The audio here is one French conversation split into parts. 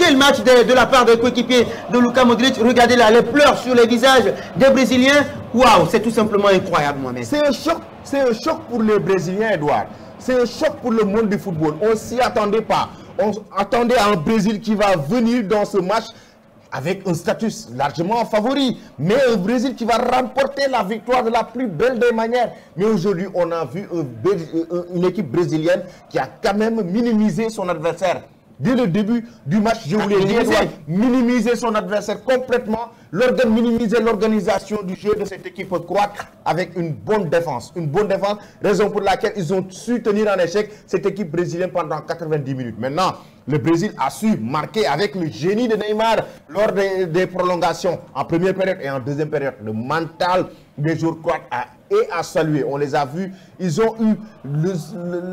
Quel match de la part des coéquipiers de Luka Modric. Regardez là, les pleurs sur les visages des Brésiliens. Waouh, c'est tout simplement incroyable, Mohamed. C'est un choc pour les Brésiliens, Edouard. C'est un choc pour le monde du football. On ne s'y attendait pas. On attendait un Brésil qui va venir dans ce match avec un statut largement favori, mais un Brésil qui va remporter la victoire de la plus belle des manières. Mais aujourd'hui, on a vu une équipe brésilienne qui a quand même minimisé son adversaire. Dès le début du match, je voulais dire, minimiser son adversaire complètement, minimiser l'organisation du jeu de cette équipe croate avec une bonne défense. Une bonne défense, raison pour laquelle ils ont su tenir en échec cette équipe brésilienne pendant 90 minutes. Maintenant, le Brésil a su marquer avec le génie de Neymar lors des prolongations en première période et en deuxième période. Le mental des joueurs croates à saluer. On les a vus. Ils ont eu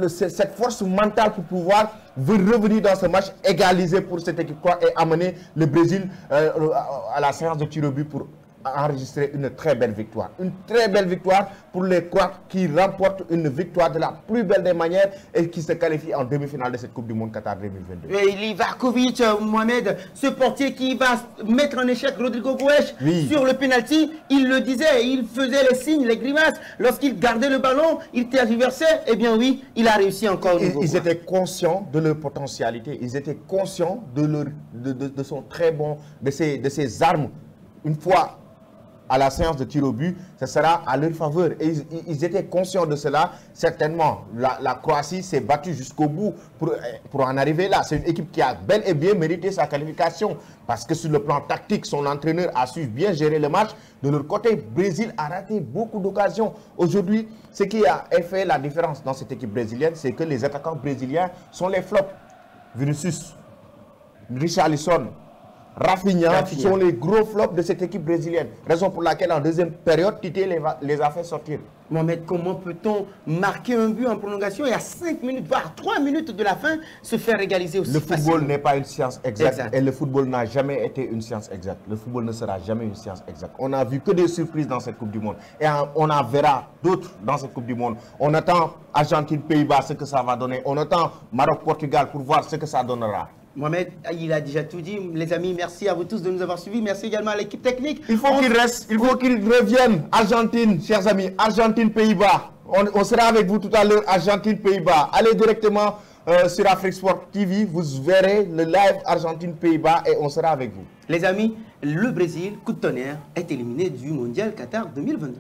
cette force mentale pour pouvoir revenir dans ce match, égaliser pour cette équipe croate et amener le Brésil à la séance de tir au but pour enregistrer une très belle victoire. Une très belle victoire pour les Croates qui remportent une victoire de la plus belle des manières et qui se qualifient en demi-finale de cette Coupe du Monde Qatar 2022. Et Livakovic, Mohamed, ce portier qui va mettre en échec Rodrigo Goes sur le penalty, il le disait, il faisait les signes, les grimaces. Lorsqu'il gardait le ballon, il tergiversait. Eh bien oui, il a réussi encore. Ils étaient conscients de leur potentialité. Ils étaient conscients de son très bon, de ses armes. Une fois à la séance de tir au but, ce sera à leur faveur. Et ils étaient conscients de cela. Certainement, la Croatie s'est battue jusqu'au bout pour en arriver là. C'est une équipe qui a bel et bien mérité sa qualification. Parce que sur le plan tactique, son entraîneur a su bien gérer le match. De l'autre côté, Brésil a raté beaucoup d'occasions. Aujourd'hui, ce qui a fait la différence dans cette équipe brésilienne, c'est que les attaquants brésiliens sont les flops. Vinicius, Richarlison, Rafinha sont les gros flops de cette équipe brésilienne. Raison pour laquelle en deuxième période, Tite les a fait sortir. Mohamed, comment peut-on marquer un but en prolongation et à 5 minutes, voire 3 minutes de la fin, se faire égaliser aussi facilement? Le football n'est pas une science exacte. Et le football n'a jamais été une science exacte. Le football ne sera jamais une science exacte. On n'a vu que des surprises dans cette Coupe du Monde. Et on en verra d'autres dans cette Coupe du Monde. On attend Argentine-Pays-Bas, ce que ça va donner. On attend Maroc-Portugal pour voir ce que ça donnera. Mohamed, il a déjà tout dit. Les amis, merci à vous tous de nous avoir suivis. Merci également à l'équipe technique. Il faut qu'il reste, il faut qu'il revienne. Argentine, chers amis, Argentine-Pays-Bas. On sera avec vous tout à l'heure, Argentine-Pays-Bas. Allez directement sur Afrique Sport TV. Vous verrez le live Argentine-Pays-Bas et on sera avec vous. Les amis, le Brésil, coup de tonnerre, est éliminé du Mondial Qatar 2022.